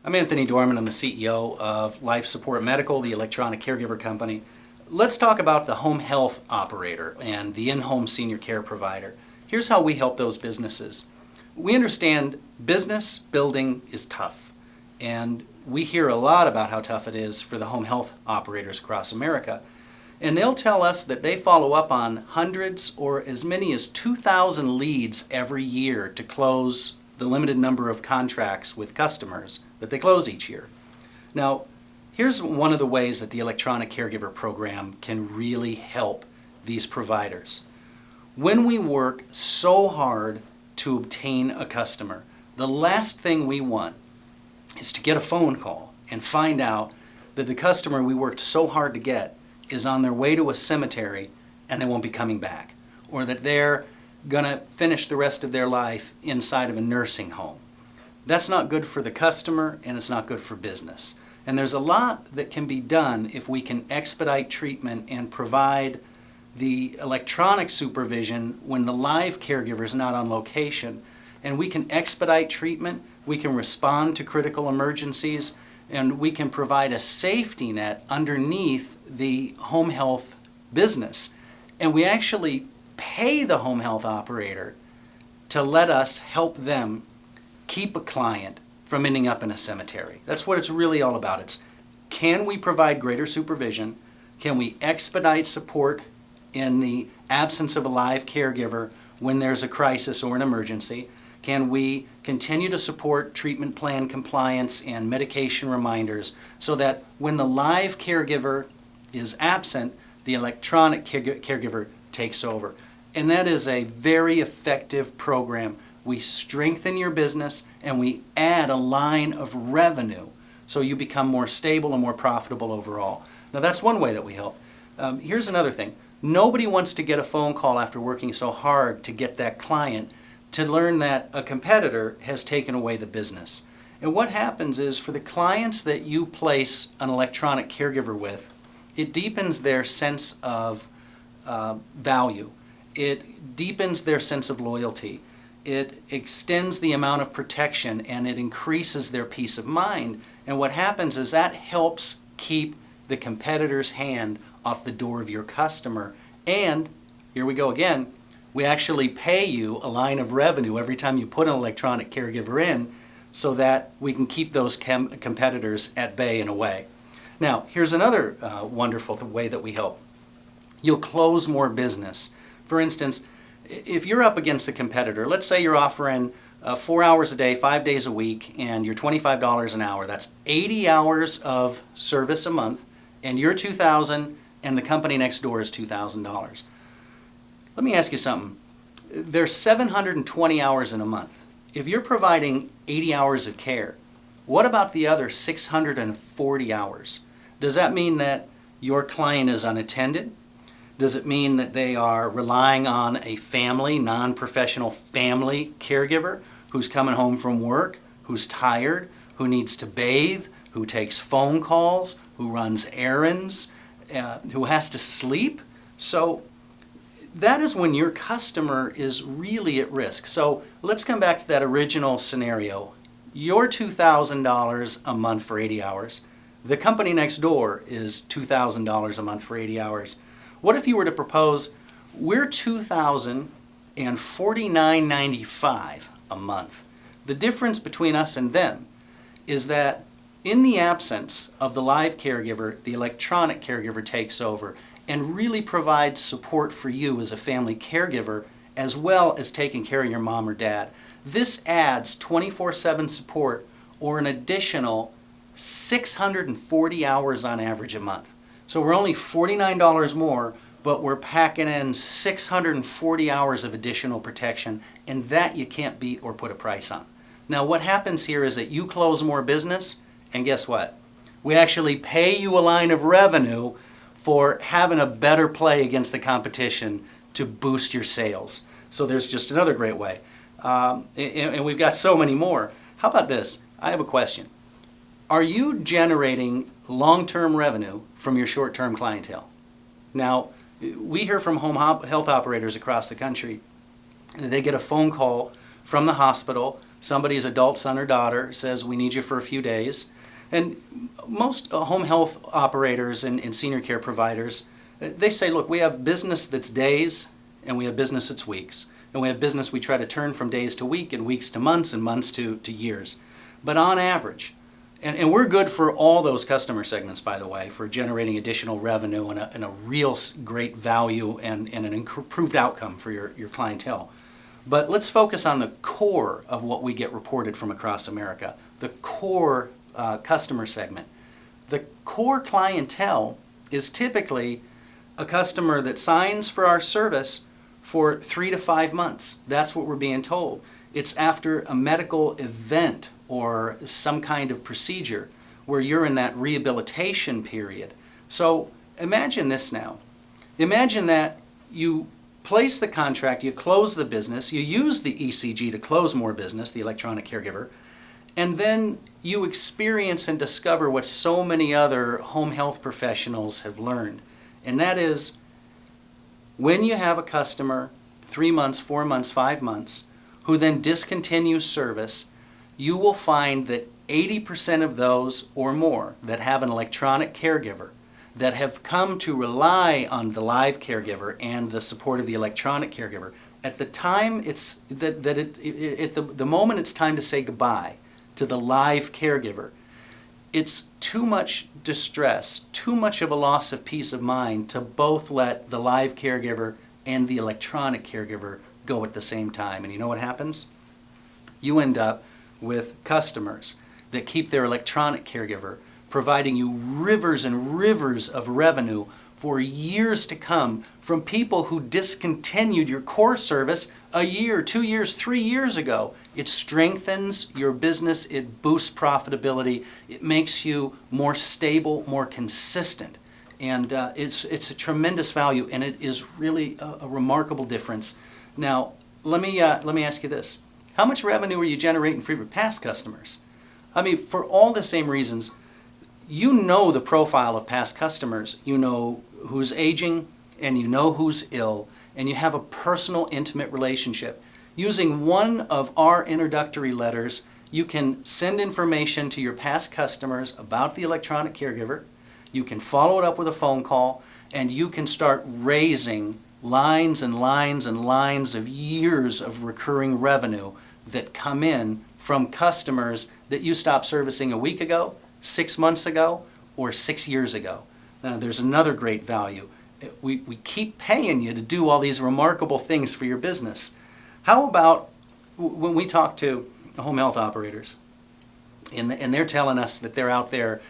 I'm Anthony Dohrmann. I'm the CEO of Life Support Medical, the Electronic Caregiver company. Let's talk about the home health operator and the in-home senior care provider. Here's how we help those businesses. We understand business building is tough, and we hear a lot about how tough it is for the home health operators across America. And they'll tell us that they follow up on hundreds or as many as 2,000 leads every year to close the limited number of contracts with customers that they close each year. Now, here's one of the ways that the Electronic Caregiver program can really help these providers. When we work so hard to obtain a customer, the last thing we want is to get a phone call and find out that the customer we worked so hard to get is on their way to a cemetery and they won't be coming back, or that they're going to finish the rest of their life inside of a nursing home. That's not good for the customer, and it's not good for business. And there's a lot that can be done if we can expedite treatment and provide the electronic supervision when the live caregiver is not on location. And we can expedite treatment, we can respond to critical emergencies, and we can provide a safety net underneath the home health business. And we actually pay the home health operator to let us help them keep a client from ending up in a cemetery. That's what it's really all about. It's, can we provide greater supervision? Can we expedite support in the absence of a live caregiver when there's a crisis or an emergency? Can we continue to support treatment plan compliance and medication reminders so that when the live caregiver is absent, the electronic caregiver takes over? And that is a very effective program. We strengthen your business and we add a line of revenue so you become more stable and more profitable overall. Now that's one way that we help. Here's another thing. Nobody wants to get a phone call after working so hard to get that client to learn that a competitor has taken away the business. And what happens is, for the clients that you place an electronic caregiver with, it deepens their sense of value. It deepens their sense of loyalty. It extends the amount of protection, and it increases their peace of mind. And what happens is that helps keep the competitor's hand off the door of your customer. And here we go again, we actually pay you a line of revenue every time you put an electronic caregiver in, so that we can keep those competitors at bay in a way. Now, here's another wonderful way that we help. You'll close more business. For instance, if you're up against a competitor, let's say you're offering 4 hours a day, 5 days a week, and you're $25 an hour. That's 80 hours of service a month, and you're $2,000, and the company next door is $2,000. Let me ask you something. There's 720 hours in a month. If you're providing 80 hours of care, what about the other 640 hours? Does that mean that your client is unattended? Does it mean that they are relying on a family, non-professional family caregiver who's coming home from work, who's tired, who needs to bathe, who takes phone calls, who runs errands, who has to sleep? So that is when your customer is really at risk. So let's come back to that original scenario. You're $2,000 a month for 80 hours. The company next door is $2,000 a month for 80 hours. What if you were to propose, we're $2,000 and $49.95 a month? The difference between us and them is that in the absence of the live caregiver, the electronic caregiver takes over and really provides support for you as a family caregiver, as well as taking care of your mom or dad. This adds 24/7 support, or an additional 640 hours on average a month. So we're only $49 more, but we're packing in 640 hours of additional protection, and that you can't beat or put a price on. Now what happens here is that you close more business, and guess what? We actually pay you a line of revenue for having a better play against the competition to boost your sales. So there's just another great way. And we've got so many more. How about this? I have a question. Are you generating long-term revenue from your short-term clientele? Now, we hear from home health operators across the country. They get a phone call from the hospital Somebody's adult son or daughter says, we need you for a few days. And most home health operators and senior care providers, they say, look, we have business that's days and we have business that's weeks. And we have business we try to turn from days to week and weeks to months and months to years. But on average, and we're good for all those customer segments, by the way, for generating additional revenue and a real great value and an improved outcome for your clientele. But let's focus on the core of what we get reported from across America, the core customer segment. The core clientele is typically a customer that signs for our service for 3 to 5 months. That's what we're being told. It's after a medical event or some kind of procedure where you're in that rehabilitation period. So imagine this now. Imagine that you place the contract, you close the business, you use the ECG to close more business, the electronic caregiver, and then you experience and discover what so many other home health professionals have learned. And that is, when you have a customer 3 months, 4 months, 5 months, who then discontinues service, you will find that 80% of those or more that have an electronic caregiver that have come to rely on the live caregiver and the support of the electronic caregiver, at the time the moment it's time to say goodbye to the live caregiver, it's too much distress, too much of a loss of peace of mind to both let the live caregiver and the electronic caregiver go at the same time. And you know what happens? You end up with customers that keep their electronic caregiver providing you rivers and rivers of revenue for years to come from people who discontinued your core service a year, 2 years, 3 years ago. It strengthens your business, it boosts profitability, it makes you more stable, more consistent. And it's a tremendous value, and it is really a remarkable difference. Now, let me ask you this. How much revenue are you generating for your past customers? I mean, for all the same reasons, you know the profile of past customers. You know who's aging and you know who's ill, and you have a personal, intimate relationship. Using one of our introductory letters, you can send information to your past customers about the electronic caregiver. You can follow it up with a phone call, and you can start raising lines and lines and lines of years of recurring revenue that come in from customers that you stopped servicing a week ago, 6 months ago, or 6 years ago. Now, there's another great value. We keep paying you to do all these remarkable things for your business. How about when we talk to home health operators and they're telling us that they're out there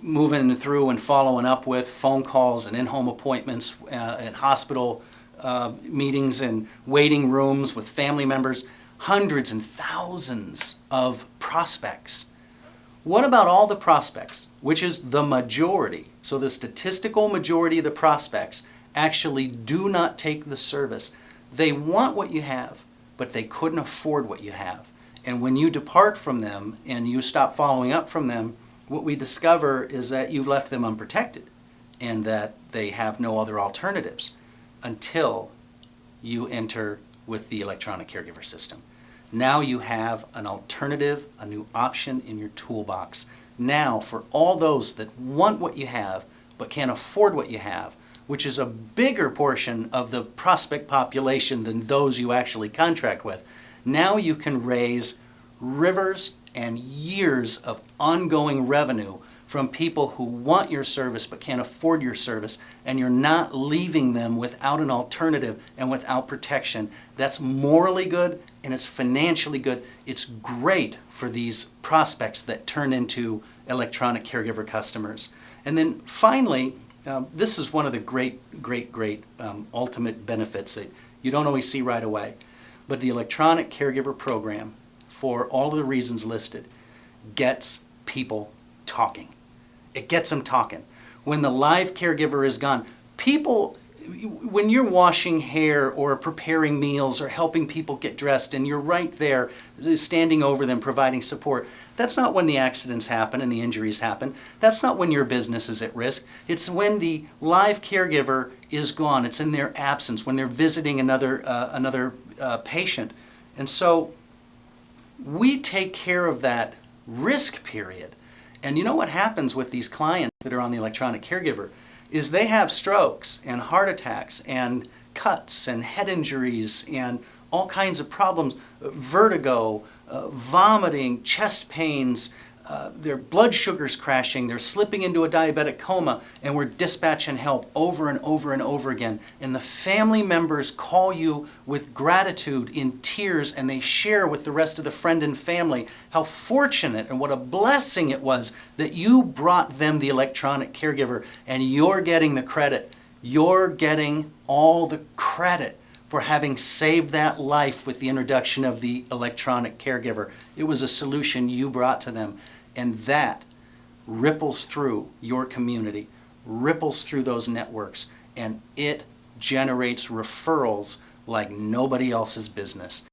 moving through and following up with phone calls and in-home appointments and hospital meetings and waiting rooms with family members, hundreds and thousands of prospects. What about all the prospects, which is the majority? So the statistical majority of the prospects actually do not take the service. They want what you have, but they couldn't afford what you have. And when you depart from them and you stop following up from them, what we discover is that you've left them unprotected and that they have no other alternatives until you enter with the electronic caregiver system. Now you have an alternative, a new option in your toolbox. Now, for all those that want what you have but can't afford what you have, which is a bigger portion of the prospect population than those you actually contract with, now you can raise rivers and years of ongoing revenue from people who want your service but can't afford your service, and you're not leaving them without an alternative and without protection. That's morally good and it's financially good. It's great for these prospects that turn into electronic caregiver customers. And then finally, this is one of the great ultimate benefits that you don't always see right away. But the electronic caregiver program, for all of the reasons listed, gets people talking. It gets them talking. When the live caregiver is gone, people, when you're washing hair or preparing meals or helping people get dressed and you're right there standing over them providing support, that's not when the accidents happen and the injuries happen. That's not when your business is at risk. It's when the live caregiver is gone. It's in their absence, when they're visiting another patient. And so we take care of that risk period. And you know what happens with these clients that are on the electronic caregiver is they have strokes and heart attacks and cuts and head injuries and all kinds of problems, vertigo, vomiting, chest pains, their blood sugar's crashing, they're slipping into a diabetic coma, and we're dispatching help over and over and over again. And the family members call you with gratitude in tears, and they share with the rest of the friend and family how fortunate and what a blessing it was that you brought them the electronic caregiver, and you're getting the credit. You're getting all the credit for having saved that life with the introduction of the electronic caregiver. It was a solution you brought to them. And that ripples through your community, ripples through those networks, and it generates referrals like nobody else's business.